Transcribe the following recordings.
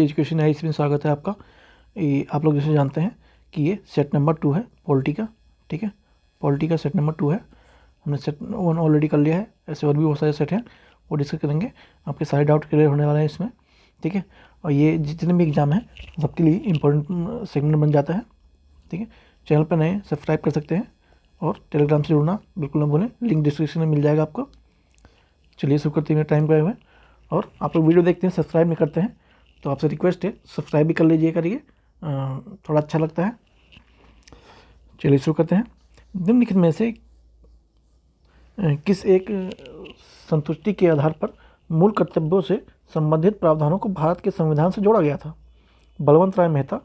Education है, इसमें स्वागत है आपका। आप लोग जैसे जानते हैं कि ये सेट नंबर 2 है पॉलिटी का। ठीक है, पॉलिटी का सेट नंबर 2 है। हमने सेट 1 ऑलरेडी कर लिया है, ऐसे और भी बहुत सारे सेट हैं, वो डिस्कस करेंगे। आपके सारे डाउट क्लियर होने वाले हैं इसमें। ठीक है, और ये जितने भी एग्ज़ाम हैं सबके लिए इंपॉर्टेंट सेगमेंट बन जाता है। ठीक है, चैनल पर नए सब्सक्राइब कर सकते हैं और टेलीग्राम से जुड़ना बिल्कुल ना भूलें, लिंक डिस्क्रिप्शन में मिल जाएगा आपको। चलिए शुरू करते हैं, टाइम पे हुए। और आप लोग वीडियो देखते हैं, सब्सक्राइब नहीं करते हैं, तो आपसे रिक्वेस्ट है सब्सक्राइब भी कर लीजिए, करिए, थोड़ा अच्छा लगता है। चलिए शुरू करते हैं। निम्नलिखित में से किस एक संतुष्टि के आधार पर मूल कर्तव्यों से संबंधित प्रावधानों को भारत के संविधान से जोड़ा गया था? बलवंत राय मेहता,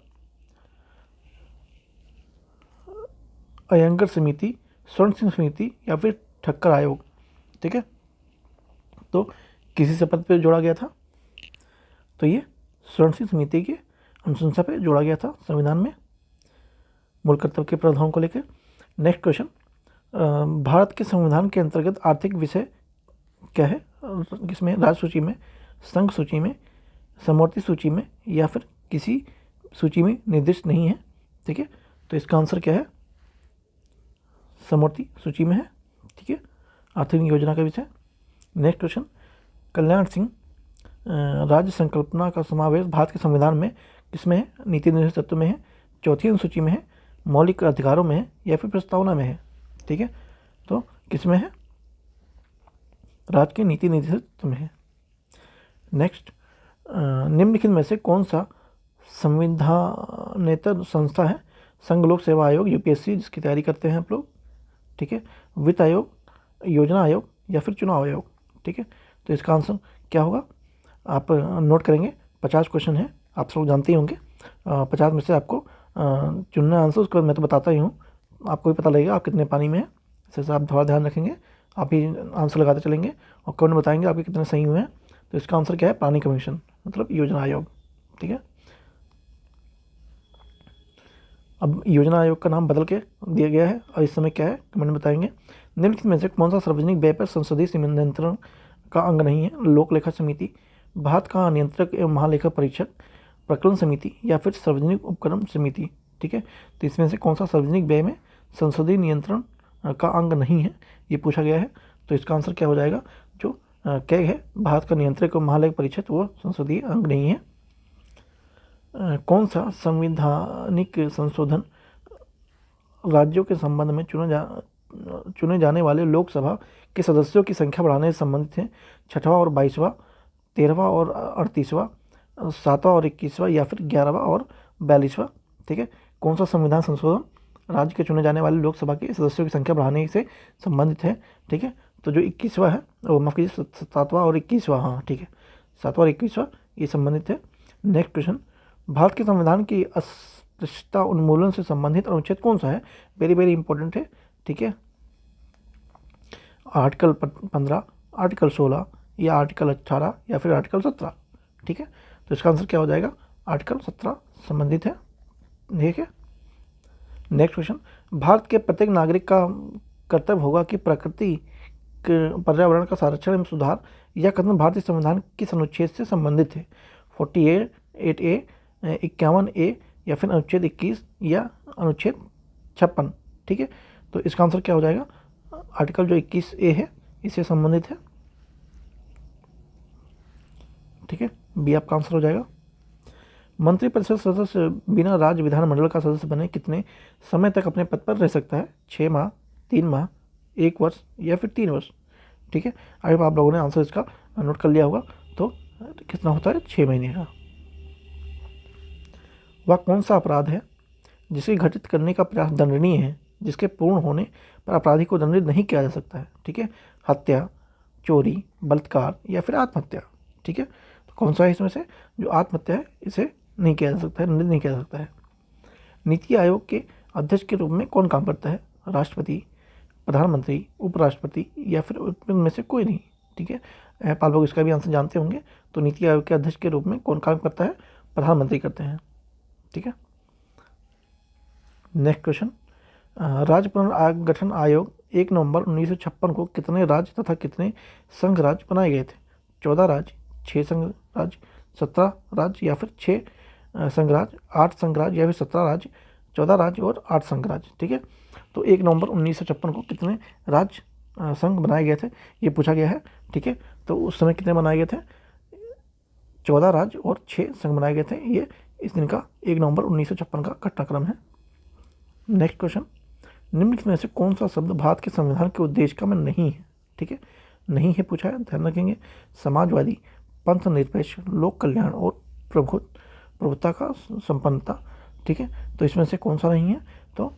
अयंगर समिति, स्वर्ण सिंह समिति या फिर ठक्कर आयोग? ठीक है, तो किसी शपथ पे जोड़ा गया था? तो ये स्वर्ण सिंह समिति की अनुशंसा पे जोड़ा गया था संविधान में, मूल कर्तव्य के प्रावधानों को लेकर। नेक्स्ट क्वेश्चन, भारत के संविधान के अंतर्गत आर्थिक विषय क्या है? किसमें? राज्य सूची में, संघ सूची में, समवर्ती सूची में या फिर किसी सूची में निर्दिष्ट नहीं है। ठीक है, तो इसका आंसर क्या है? समवर्ती सूची में है। ठीक है, आर्थिक योजना का विषय। नेक्स्ट क्वेश्चन, कल्याण सिंह राज्य संकल्पना का समावेश भारत के संविधान में किसमें है? नीति निर्देश तत्व में है, चौथी अनुसूची में है, मौलिक अधिकारों में है या फिर प्रस्तावना में है? ठीक है, तो किसमें है? राज्य के नीति निर्देश तत्व में है। नेक्स्ट, निम्नलिखित में से कौन सा संविधानेतर संस्था है? संघ लोक सेवा आयोग यूपीएससी, जिसकी तैयारी करते हैं आप लोग। ठीक है, वित्त आयोग, योजना आयोग या फिर चुनाव आयोग? ठीक है, तो इसका आंसर क्या होगा? आप नोट करेंगे। 50 क्वेश्चन है, आप सब जानते ही होंगे। 50 में से आपको चुनना आंसर, उसके बाद मैं तो बताता ही हूँ, आपको भी पता लगेगा आप कितने पानी में है। इसे आप थोड़ा ध्यान रखेंगे, आप ही आंसर लगाते चलेंगे और कमेंट बताएंगे आपके कितने सही हुए हैं। तो इसका आंसर क्या है? प्लानिंग कमीशन, मतलब योजना आयोग। ठीक है, अब योजना आयोग का नाम बदल के दिया गया है और इस समय क्या है कमेंट में बताएंगे। निम्नलिखित में से कौन सा सार्वजनिक व्यय पर संसदीय नियंत्रण का अंग नहीं है? लोक लेखा समिति, भारत का नियंत्रक एवं महालेखा परीक्षक, प्रकलन समिति या फिर सार्वजनिक उपक्रम समिति? ठीक है, तो इसमें से कौन सा सार्वजनिक व्यय में संसदीय नियंत्रण का अंग नहीं है, ये पूछा गया है। तो इसका आंसर क्या हो जाएगा? जो क्या है, भारत का नियंत्रक एवं महालेखा परीक्षक, वो संसदीय अंग नहीं है। कौन सा संवैधानिक संशोधन राज्यों के संबंध में चुने जाने वाले लोकसभा के सदस्यों की संख्या बढ़ाने से संबंधित है? 6वां और 22वां, 13वां और 38वां, 7वां और 21वां या फिर 11वां और 42वां? ठीक है, कौन सा संविधान संशोधन राज्य के चुने जाने वाले लोकसभा के सदस्यों की संख्या बढ़ाने से संबंधित है? ठीक है, तो जो 21वां है, वो माफ़ कीजिए 7वां और 21वां, हाँ ठीक है, 7वां और 21वां ये संबंधित है। नेक्स्ट क्वेश्चन, भारत के संविधान की अस्पृश्यता उन्मूलन से संबंधित अनुच्छेद कौन सा है? वेरी वेरी इंपॉर्टेंट है। ठीक है, आर्टिकल 15, आर्टिकल 16 या आर्टिकल 18 या फिर आर्टिकल 17? ठीक है, तो इसका आंसर क्या हो जाएगा? आर्टिकल 17 संबंधित है। ठीक है, नेक्स्ट क्वेश्चन, भारत के प्रत्येक नागरिक का कर्तव्य होगा कि प्रकृति पर्यावरण का संरक्षण एवं सुधार, यह कथन भारतीय संविधान किस अनुच्छेद से संबंधित है? 48A, 51A या फिर अनुच्छेद 21 या अनुच्छेद 56? ठीक है, तो इसका आंसर क्या हो जाएगा? आर्टिकल जो 21A है इससे संबंधित है। ठीक है, बी आपका आंसर हो जाएगा। मंत्रिपरिषद सदस्य बिना राज्य विधानमंडल का सदस्य बने कितने समय तक अपने पद पर रह सकता है? 6 माह, 3 माह, 1 वर्ष या फिर 3 वर्ष? ठीक है, अगर आप लोगों ने आंसर इसका नोट कर लिया होगा तो कितना होता है? 6 महीने का। वह कौन सा अपराध है जिसे घटित करने का प्रयास दंडनीय है, जिसके पूर्ण होने पर अपराधी को दंडित नहीं किया जा सकता है? ठीक है, हत्या, चोरी, बलात्कार या फिर आत्महत्या? ठीक है, तो कौन सा है इसमें से? जो आत्महत्या है इसे नहीं किया जा सकता है, दंडित नहीं किया जा सकता है। नीति आयोग के अध्यक्ष के रूप में कौन काम करता है? राष्ट्रपति, प्रधानमंत्री, उपराष्ट्रपति या फिर उनमें से कोई नहीं? ठीक है, आप लोग इसका भी आंसर जानते होंगे। तो नीति आयोग के अध्यक्ष के रूप में कौन काम करता है? प्रधानमंत्री करते हैं। ठीक है, नेक्स्ट क्वेश्चन, राज्य पुनर्गठन आयोग 1 नवंबर 1956 को कितने राज्य तथा कितने संघ राज्य बनाए गए थे? 14 राज्य, 6 संघ राज्य, 17 राज्य या फिर 6 संघराज्य, 8 संघराज्य या फिर 17 राज्य, 14 राज्य और 8 संघराज्य। ठीक है, तो 1 नवंबर 1956 को कितने राज्य संघ बनाए गए थे ये पूछा गया है। ठीक है, तो उस समय कितने बनाए गए थे? 14 राज्य और 6 संघ बनाए गए थे। ये इस दिन का 1 नवंबर 1956 का घटनाक्रम है। नेक्स्ट क्वेश्चन, निम्नलिखित में से कौन सा शब्द भारत के संविधान के उद्देशिका में नहीं है? ठीक है, नहीं है पूछा है, ध्यान रखेंगे। समाजवादी, पंथ निरपेक्ष, लोक कल्याण और प्रभुता का संपन्नता। ठीक है, तो इसमें से कौन सा नहीं है? तो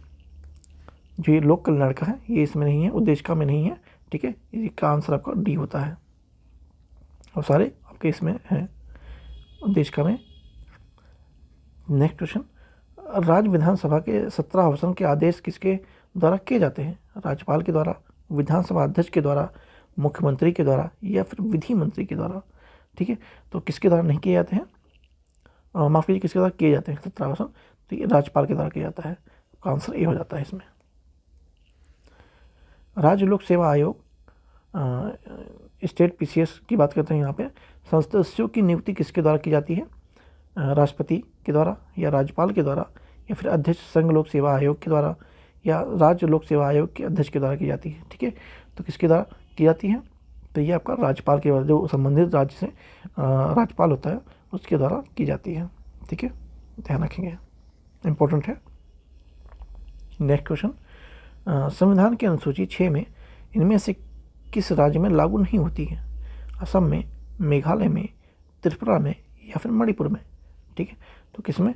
जो ये लोक कल्याण का है ये इसमें नहीं है, उद्देशिका में नहीं है। ठीक है, इसका आंसर आपका डी होता है और सारे आपके इसमें हैं उद्देशिका में। नेक्स्ट क्वेश्चन, राज्य विधानसभा के 17 आसन के आदेश किसके द्वारा किए जाते हैं? राज्यपाल के द्वारा, विधानसभा अध्यक्ष के द्वारा, मुख्यमंत्री के द्वारा या फिर विधि मंत्री के द्वारा। ठीक है, तो किसके द्वारा नहीं किए जाते हैं? माफ़ कीजिए, किसके द्वारा किए जाते हैं 17 आसन? तो ये राज्यपाल के द्वारा किया जाता है। तो आंसर ए हो जाता है इसमें। राज्य लोक सेवा आयोग स्टेट पीसीएस की बात करते हैं यहाँ पे। सदस्यों की नियुक्ति किसके द्वारा की जाती है? राष्ट्रपति के द्वारा या राज्यपाल के द्वारा या फिर अध्यक्ष संघ लोक सेवा आयोग के द्वारा या राज्य लोक सेवा आयोग के अध्यक्ष के द्वारा की जाती है। ठीक है, तो किसके द्वारा की जाती है? तो ये आपका राज्यपाल के द्वारा, जो संबंधित राज्य से राज्यपाल होता है उसके द्वारा की जाती है। ठीक है, ध्यान रखेंगे, इम्पोर्टेंट है। नेक्स्ट क्वेश्चन, संविधान की अनुसूची 6 में इनमें से किस राज्य में लागू नहीं होती है? असम में, मेघालय में, त्रिपुरा में या फिर मणिपुर में। ठीक है, तो किसमें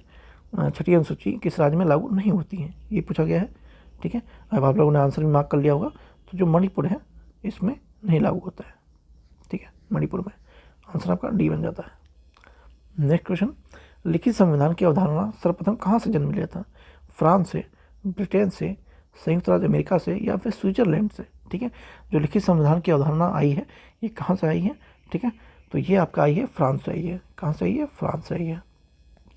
6ठी अनुसूची किस राज्य में लागू नहीं होती है ये पूछा गया है। ठीक है, अब आप लोगों ने आंसर भी मार्क कर लिया होगा। तो जो मणिपुर है इसमें नहीं लागू होता है। ठीक है, मणिपुर में आंसर आपका डी बन जाता है। नेक्स्ट क्वेश्चन, लिखित संविधान की अवधारणा सर्वप्रथम कहाँ से जन्म लिया था? फ्रांस से, ब्रिटेन से, संयुक्त राज्य अमेरिका से या फिर स्विट्जरलैंड से। ठीक है, जो लिखित संविधान की अवधारणा आई है ये कहाँ से आई है? ठीक है, तो ये आपका आई है फ्रांस से आई है। कहाँ से आई है? फ्रांस से आई है।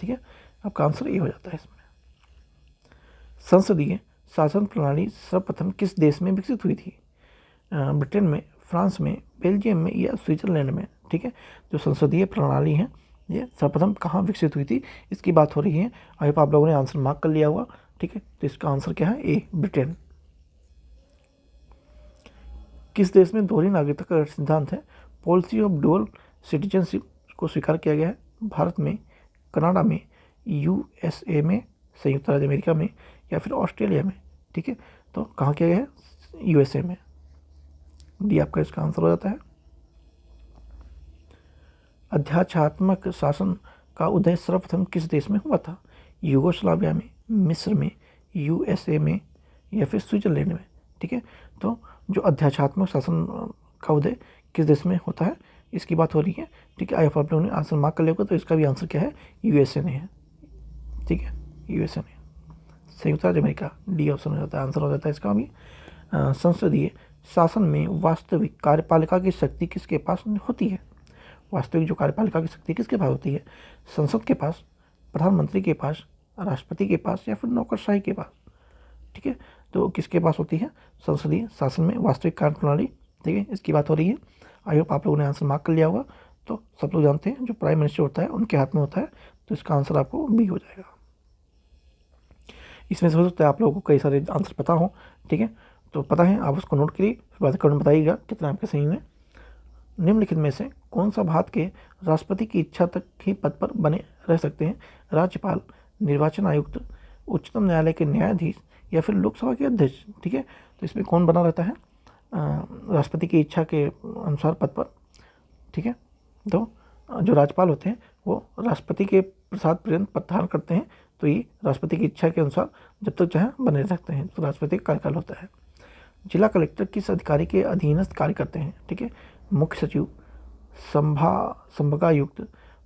ठीक है, आपका आंसर ये हो जाता है इसमें। संसदीय शासन प्रणाली सर्वप्रथम किस देश में विकसित हुई थी? ब्रिटेन में, फ्रांस में, बेल्जियम में या स्विट्जरलैंड में। ठीक है, जो संसदीय प्रणाली है ये सर्वप्रथम कहाँ विकसित हुई थी इसकी बात हो रही है। आई होप आप लोगों ने आंसर मार्क कर लिया होगा। ठीक है, तो इसका आंसर क्या है? ए, ब्रिटेन। किस देश में दोहरी नागरिकता का सिद्धांत है? पॉलिसी ऑफ डुअल सिटीजनशिप को स्वीकार किया गया है। भारत में, कनाडा में, यूएसए में, संयुक्त राज्य अमेरिका में या फिर ऑस्ट्रेलिया में। ठीक है, तो कहाँ किया गया है? यूएसए में। डी आपका इसका आंसर हो जाता है। अध्यात्मात्मक शासन का उदय सर्वप्रथम किस देश में हुआ था? यूगोस्लाविया में, मिस्र में, यूएसए में या फिर स्विट्जरलैंड में। ठीक है, तो जो अध्यात्मात्मक शासन का उदय किस देश में होता है इसकी बात हो रही है। ठीक है, आई होप आप लोगों ने आंसर मार्क कर लिया होगा। तो इसका भी आंसर क्या है? यूएसए ने है। ठीक है, यूएसए ने, संयुक्त राज्य अमेरिका। डी ऑप्शन हो जाता है, आंसर हो जाता है इसका भी। संसदीय शासन में वास्तविक कार्यपालिका की शक्ति किसके पास होती है? वास्तविक जो कार्यपालिका की शक्ति किसके पास होती है? संसद के पास, प्रधानमंत्री के पास, राष्ट्रपति के पास या फिर नौकरशाही के पास। ठीक है, तो किसके पास होती है? संसदीय शासन में वास्तविक कार्य प्रणाली। ठीक है, इसकी बात हो रही है। आई होप आप लोगों ने आंसर मार्क कर लिया होगा। तो सब लोग जानते हैं जो प्राइम मिनिस्टर होता है उनके हाथ में होता है। तो इसका आंसर आपको बी हो जाएगा। इसमें से हो सकता है आप लोगों को कई सारे आंसर पता हो। ठीक है, तो पता है आप उसको नोट करिए, फिर बाद कमेंट बताइएगा कितना आपके सही में। निम्नलिखित में से कौन सा भारत के राष्ट्रपति की इच्छा तक ही पद पर बने रह सकते हैं? राज्यपाल, निर्वाचन आयुक्त, उच्चतम न्यायालय के न्यायाधीश या फिर लोकसभा के अध्यक्ष। ठीक है, तो इसमें कौन बना रहता है राष्ट्रपति की इच्छा के अनुसार पद पर? ठीक है, तो जो राज्यपाल होते हैं वो राष्ट्रपति के प्रसाद पर्यंत पद धारण करते हैं। तो ये राष्ट्रपति की इच्छा के अनुसार जब तक चाहे बने रह सकते हैं। तो राष्ट्रपति का कार्यकाल होता है। जिला कलेक्टर किस अधिकारी के अधीनस्थ कार्य करते हैं? ठीक है, मुख्य सचिव, संभागायुक्त,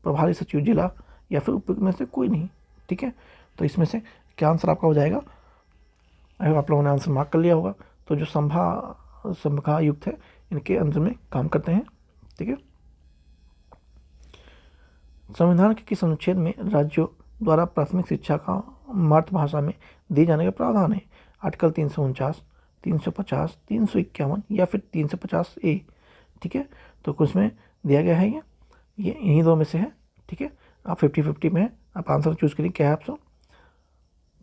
प्रभारी सचिव जिला या फिर उपयुक्त में से कोई नहीं। ठीक है, तो इसमें से क्या आंसर आपका हो जाएगा? आप लोगों ने आंसर मार्क कर लिया होगा। तो जो संभागायुक्त है इनके अंदर में काम करते हैं। ठीक है, संविधान के किस अनुच्छेद में राज्यों द्वारा प्राथमिक शिक्षा का मातृभाषा में दिए जाने का प्रावधान है? आर्टिकल 349, 350, 351 या फिर 350A। ठीक है, तो कुछ में दिया गया है ये इन्हीं दो में से है। ठीक है, आप 50-50 में हैं, आप आंसर चूज़ करिए क्या है ऑप्शन।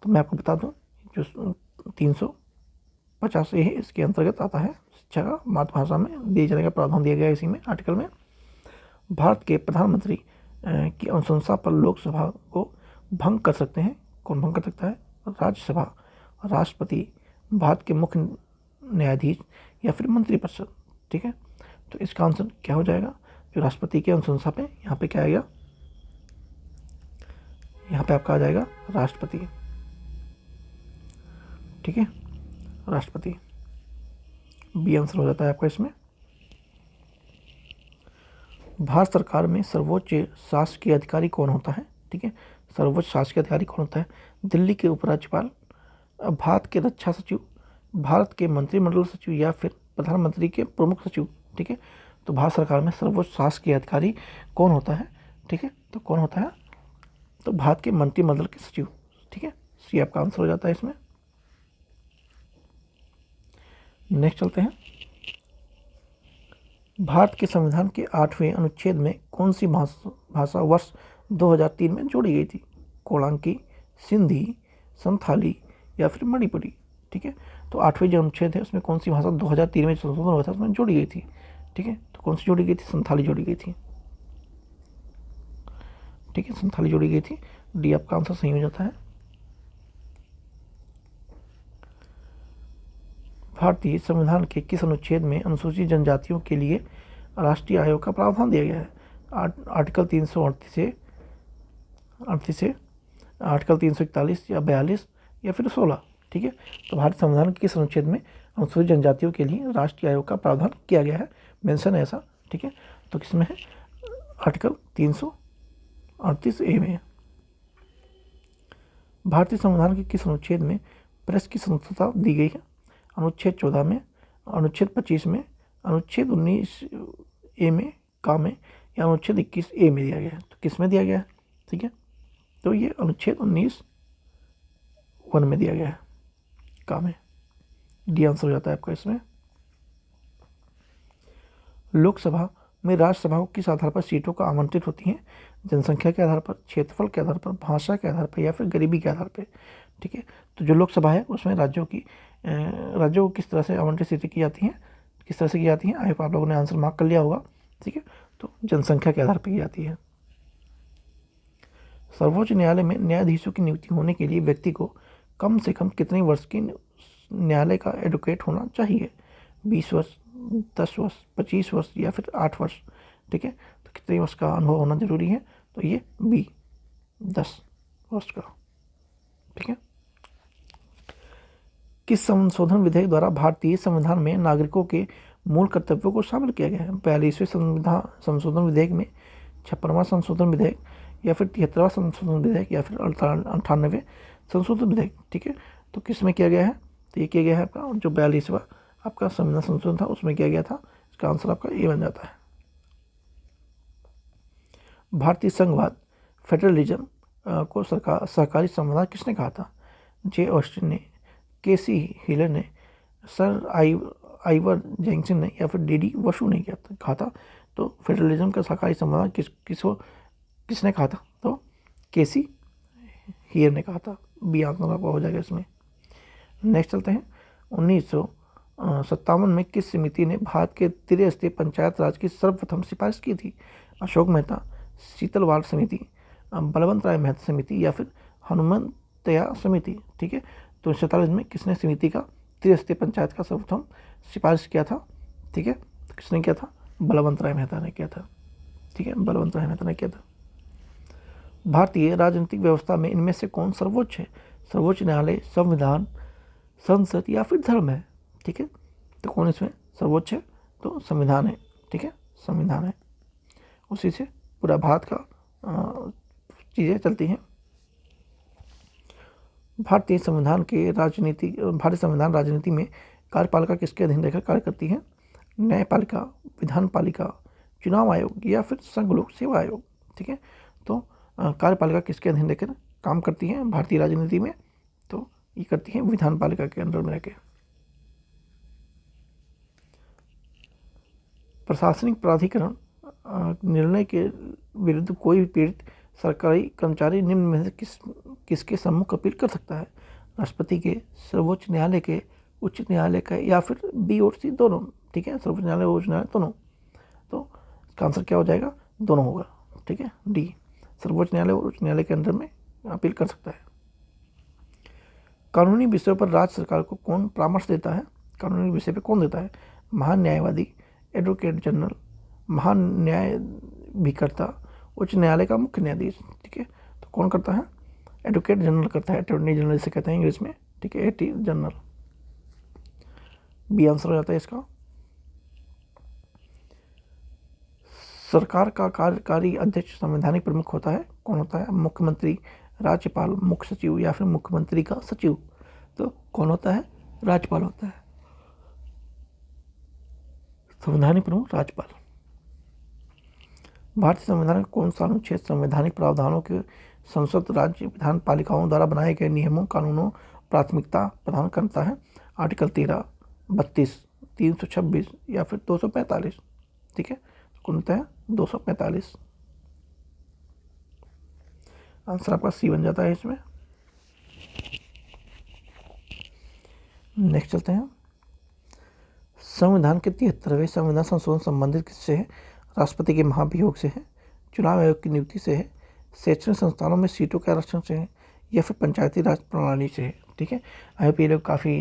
तो मैं आपको बता दूं जो 350 ए है इसके अंतर्गत आता है शिक्षा का मातृभाषा में दिए जाने का प्रावधान दिया गया है इसी में आर्टिकल में। भारत के प्रधानमंत्री की अनुशंसा पर लोकसभा को भंग कर सकते हैं। कौन भंग कर सकता है? राज्यसभा, राष्ट्रपति, भारत के मुख्य न्यायाधीश या फिर मंत्रिपरिषद। ठीक है, तो इसका आंसर क्या हो जाएगा? जो राष्ट्रपति की अनुशंसा पे यहाँ पे क्या आएगा? यहाँ पे आपका आ जाएगा राष्ट्रपति। ठीक है, राष्ट्रपति बी आंसर हो जाता है आपका इसमें। भारत सरकार में सर्वोच्च शासकीय अधिकारी कौन होता है? ठीक है, सर्वोच्च शासकीय अधिकारी कौन होता है? दिल्ली के उपराज्यपाल, भारत के रक्षा सचिव, भारत के मंत्रिमंडल सचिव या फिर प्रधानमंत्री के प्रमुख सचिव। ठीक है, तो भारत सरकार में सर्वोच्च शासकीय अधिकारी कौन होता है? ठीक है, तो कौन होता है? तो भारत के मंत्रिमंडल के सचिव। ठीक है, सी आपका आंसर हो जाता है इसमें। नेक्स्ट चलते हैं। भारत के संविधान के 8वें अनुच्छेद में कौन सी भाषा वर्ष 2003 में जोड़ी गई थी? कोलांकी, सिंधी, संथाली या फिर मणिपुरी। ठीक है, तो 8वें जो अनुच्छेद है उसमें कौन सी भाषा 2003 में संशोधन हुआ था उसमें जोड़ी गई थी? ठीक है, तो कौन सी जोड़ी गई थी? संथाली जोड़ी गई थी। ठीक है, संथाली जोड़ी गई थी। डी आपका आंसर सही हो जाता है। भारतीय संविधान के किस अनुच्छेद में अनुसूचित जनजातियों के लिए राष्ट्रीय आयोग का प्रावधान दिया गया है? आर्टिकल 338 से आर्टिकल 341 या 42 या फिर 16। ठीक है, तो भारतीय संविधान के किस अनुच्छेद में अनुसूचित जनजातियों के लिए राष्ट्रीय आयोग का प्रावधान किया गया है? मेंशन है ऐसा। ठीक है, तो किसमें है? आर्टिकल 338 ए में। भारतीय संविधान के किस अनुच्छेद में प्रेस की स्वतंत्रता दी गई है? अनुच्छेद 14 में, अनुच्छेद 25 में, अनुच्छेद 19 ए में का में या अनुच्छेद 21 ए में दिया गया है? तो किस में दिया गया है? ठीक है, तो ये अनुच्छेद 19 1 में दिया गया है का में। डी आंसर हो जाता है आपका इसमें। लोकसभा में राज्यसभा को किस आधार पर सीटों का आवंटित होती हैं? जनसंख्या के आधार पर, क्षेत्रफल के आधार पर, भाषा के आधार पर या फिर गरीबी के आधार पर। ठीक है, तो जो लोकसभा है उसमें राज्यों को किस तरह से आवंटित सीटें की जाती हैं, किस तरह से की जाती हैं? आई होप आप लोगों ने आंसर मार्क कर लिया होगा। ठीक है, तो जनसंख्या के आधार पर की जाती है। सर्वोच्च न्यायालय में न्यायाधीशों की नियुक्ति होने के लिए व्यक्ति को कम से कम कितने वर्ष की न्यायालय का एडवोकेट होना चाहिए? 20 वर्ष, 10 वर्ष, 25 वर्ष या फिर 8 वर्ष। ठीक है, तो कितने वर्ष का अनुभव होना जरूरी है? तो ये बी 10 वर्ष का। ठीक है, किस संशोधन विधेयक द्वारा भारतीय संविधान में नागरिकों के मूल कर्तव्यों को शामिल किया गया है? 42वें संविधान संशोधन विधेयक में, 56वां संशोधन विधेयक या फिर 73वां संशोधन विधेयक या फिर 98वें संशोधन विधेयक। ठीक है, तो किस में किया गया है? तो ये किया गया है आपका जो 42वां आपका संविधान संशोधन था उसमें किया गया था। इसका आंसर आपका ए बन जाता है। भारतीय संघवाद फेडरलिज्म को सहकारी संविधान किसने कहा था? जे ऑस्टिन ने, केसी हिलर ने, सर आइवर जेंकिंस ने या फिर डी वसु ने कहा था? तो फेडरलिज्म का सहकारी संविधान किसने कहा था? तो केसी हियर ने कहा था। बी आंसर आपका हो जाएगा इसमें। नेक्स्ट चलते हैं। 1957 में किस समिति ने भारत के त्रिस्तरीय पंचायत राज की सर्वप्रथम सिफारिश की थी? अशोक मेहता, शीतलवाड़ समिति, बलवंत राय मेहता समिति या फिर हनुमंतया समिति। ठीक है, तो 1947 में किसने समिति का त्रिस्तरीय पंचायत का सर्वप्रथम सिफारिश किया था? ठीक है, तो किसने किया था? बलवंत राय मेहता ने किया था। ठीक है, बलवंत राय मेहता ने किया था। भारतीय राजनीतिक व्यवस्था में इनमें से कौन सर्वोच्च है? सर्वोच्च न्यायालय, संविधान, संसद या फिर धर्म है? ठीक है, तो कौन इसमें सर्वोच्च है? तो संविधान है। ठीक है, संविधान है, उसी से पूरा भारत का चीज़ें चलती हैं। भारतीय संविधान राजनीति में कार्यपालिका किसके अधीन रहकर कार्य करती है? न्यायपालिका, विधान पालिका, चुनाव आयोग या फिर संघ लोक सेवा आयोग। ठीक है, तो कार्यपालिका किसके अधीन रहकर काम करती है भारतीय राजनीति में? तो ये करती है विधान पालिका के अंडर में रहकर। प्रशासनिक प्राधिकरण निर्णय के विरुद्ध कोई भी पीड़ित सरकारी कर्मचारी निम्न में से किसके सम्मुख अपील कर सकता है? राष्ट्रपति के, सर्वोच्च न्यायालय के, उच्च न्यायालय का, या फिर बी और सी दोनों। ठीक है, सर्वोच्च न्यायालय और उच्च न्यायालय दोनों। तो इसका आंसर क्या हो जाएगा? दोनों होगा। ठीक है, डी, सर्वोच्च न्यायालय और उच्च न्यायालय के अंदर में अपील कर सकता है। कानूनी विषयों पर राज्य सरकार को कौन परामर्श देता है? कानूनी विषय पर कौन देता है? महान न्यायवादी, एडवोकेट जनरल, महान न्यायाधिकर्ता, उच्च न्यायालय का मुख्य न्यायाधीश। ठीक है, तो कौन करता है? एडवोकेट जनरल करता है, अटॉर्नी जनरल से कहते हैं इंग्लिश में। ठीक है, एटी जनरल, बी आंसर हो जाता है इसका। सरकार का कार्यकारी अध्यक्ष संवैधानिक प्रमुख होता है, कौन होता है? मुख्यमंत्री, राज्यपाल, मुख्य सचिव, या फिर मुख्यमंत्री का सचिव। तो कौन होता है? राज्यपाल होता है, संवैधानिक प्रमुख राज्यपाल। भारतीय संविधान का कौन सा अनुच्छेद संवैधानिक प्रावधानों के संसद, राज्य, विधान पालिकाओं द्वारा बनाए गए नियमों, कानूनों प्राथमिकता प्रदान करता है? आर्टिकल 13, 32, 326 या फिर 245। ठीक है, कौन होता है? 245। आंसर आपका सी बन जाता है इसमें। नेक्स्ट चलते हैं। संविधान के 73वें संविधान संशोधन संबंधित किससे है? राष्ट्रपति के महाभियोग से है, चुनाव आयोग की नियुक्ति से है, शैक्षणिक संस्थानों में सीटों के आरक्षण से है, या फिर पंचायती राज प्रणाली से है। ठीक है, आई होप ये लोग काफ़ी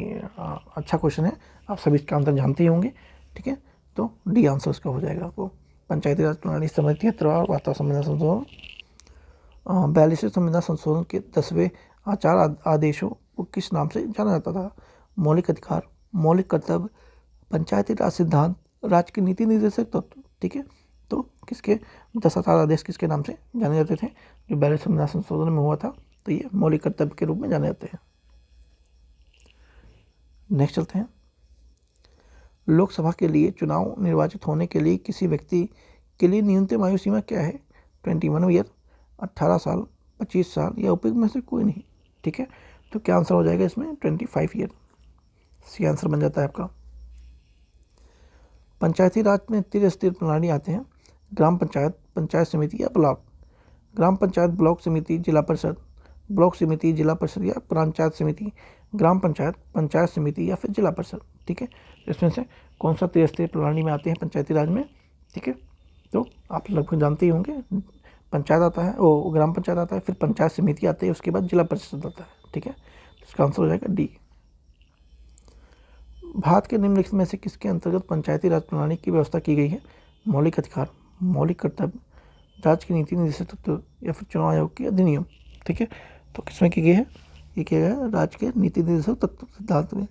अच्छा क्वेश्चन है, आप सभी इसका आंसर जानते ही होंगे। ठीक है, तो डी आंसर इसका हो जाएगा आपको। पंचायती राज प्रणाली संबंधित 73वां वार्ता संविधान संशोधन। 42वें संविधान संशोधन के 10वें आचार आदेशों को किस नाम से जाना जाता था? मौलिक अधिकार, मौलिक कर्तव्य, पंचायती राज सिद्धांत, राज्य के नीति निर्देशक तत्व। ठीक है, तो किसके 10 आचार आदेश किसके नाम से जाने जाते थे जो 42वें संविधान संशोधन में हुआ था? तो ये मौलिक कर्तव्य के रूप में जाने जाते हैं। नेक्स्ट चलते हैं। लोकसभा के लिए चुनाव निर्वाचित होने के लिए किसी व्यक्ति के लिए न्यूनतम आयु सीमा क्या है? 21 ईयर, 18 साल, 25 साल, या उपयुक्त में से कोई नहीं। ठीक है, तो क्या आंसर हो जाएगा इसमें? 25 ईयर, सी आंसर बन जाता है आपका। पंचायती राज में त्रिस्तरीय प्रणाली आते हैं, ग्राम पंचायत, पंचायत समिति, या ब्लॉक। ग्राम पंचायत, ब्लॉक समिति, जिला परिषद, ब्लॉक समिति, जिला परिषद, या पंचायत समिति। ग्राम पंचायत, पंचायत समिति, या फिर जिला परिषद। ठीक है, इसमें से कौन सा त्रिस्तरीय प्रणाली में आते हैं पंचायती राज में? ठीक है, तो आप लगभग जानते ही होंगे। पंचायत आता है, वो ग्राम पंचायत आता है, फिर पंचायत समिति आती है, उसके बाद जिला परिषद आता है। ठीक है, इसका आंसर हो जाएगा डी। भारत के निम्नलिखित में से किसके अंतर्गत पंचायती राज प्रणाली की व्यवस्था की गई है? मौलिक अधिकार, मौलिक कर्तव्य, राज्य की नीति निर्देशक तत्व, या फिर चुनाव आयोग के अधिनियम। ठीक है, तो किसमें की गई है? ये किया गया है राज्य के नीति निर्देशक तत्व सिद्धांत में।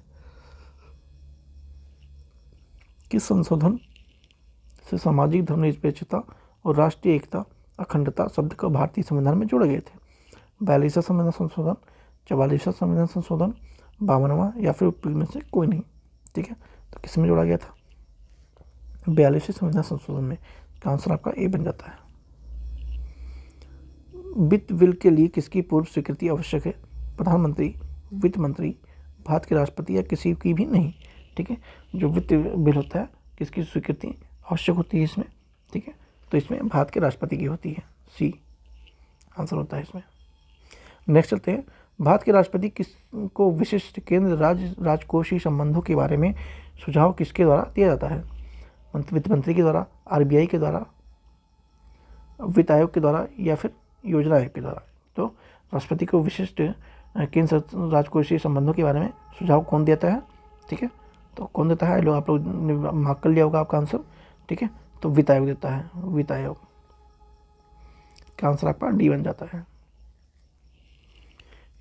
किस संशोधन से सामाजिक धर्मनिरपेक्षता और राष्ट्रीय एकता, अखंडता शब्द को भारतीय संविधान में जोड़े गए थे? 42वां संविधान संशोधन, 44वां संविधान संशोधन, 52वां, या फिर उपयुक्त में से कोई नहीं। ठीक है, तो किस में जोड़ा गया था? 42वें संविधान संशोधन में। इसका आंसर आपका ए बन जाता है। वित्त बिल के लिए किसकी पूर्व स्वीकृति आवश्यक है? प्रधानमंत्री, वित्त मंत्री, भारत के राष्ट्रपति, या किसी की भी नहीं। ठीक है, जो वित्त बिल होता है किसकी स्वीकृति आवश्यक होती है इसमें? ठीक है, तो इसमें भारत के राष्ट्रपति की होती है, सी आंसर होता है इसमें। नेक्स्ट चलते हैं। भारत के राष्ट्रपति को विशिष्ट केंद्र राज्य राजकोषीय संबंधों के बारे में सुझाव किसके द्वारा दिया जाता है? वित्त मंत्री के द्वारा, आरबीआई के द्वारा, वित्त आयोग के द्वारा, या फिर योजना आयोग के द्वारा। तो राष्ट्रपति को विशिष्ट केंद्र राजकोषीय संबंधों के बारे में सुझाव कौन देता है? ठीक है, तो कौन देता है? आप लोग मार्क कर लिया होगा आपका आंसर। ठीक है, तो वित्त आयोग देता है, वित्त आयोग का आंसर आपका डी बन जाता है।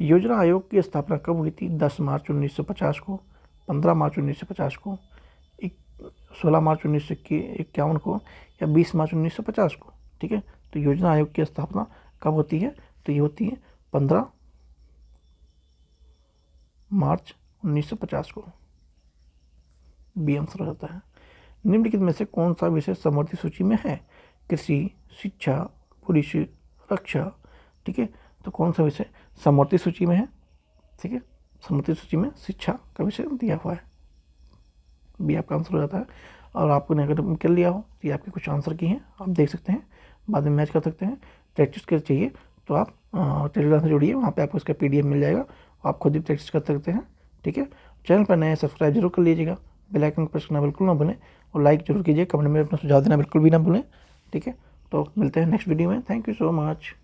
योजना आयोग की स्थापना कब हुई थी? 10 मार्च 1950 को, 15 मार्च 1950 को, 16 मार्च 1951 को, या 20 मार्च 1950 को। ठीक है, तो योजना आयोग की स्थापना कब होती है? तो ये होती है 15 मार्च 1950 को, बी आंसर हो जाता है। निम्नलिखित में से कौन सा विषय समवर्ती सूची में है? कृषि, शिक्षा, पुलिस, रक्षा। ठीक है, तो कौन सा विषय समवर्ती सूची में है? ठीक है, समवर्ती सूची में शिक्षा का विषय दिया हुआ है, बी आपका आंसर हो जाता है। और आपने अगर कर लिया हो तो ये आपके कुछ आंसर की हैं, आप देख सकते हैं, बाद में मैच कर सकते हैं। प्रैक्टिस कर चाहिए तो आप टेलीग्राम से जुड़िए, वहाँ पे आपको इसका PDF मिल जाएगा, आप खुद ही प्रैक्टिस कर सकते हैं। ठीक है, चैनल पर नए हैं सब्सक्राइब जरूर कर लीजिएगा, बेल आइकन प्रेस करना बिल्कुल ना भूलें, और लाइक जरूर कीजिए, कमेंट में अपना सुझाव देना बिल्कुल भी ना भूलें। ठीक है, तो मिलते हैं नेक्स्ट वीडियो में। Thank you so much.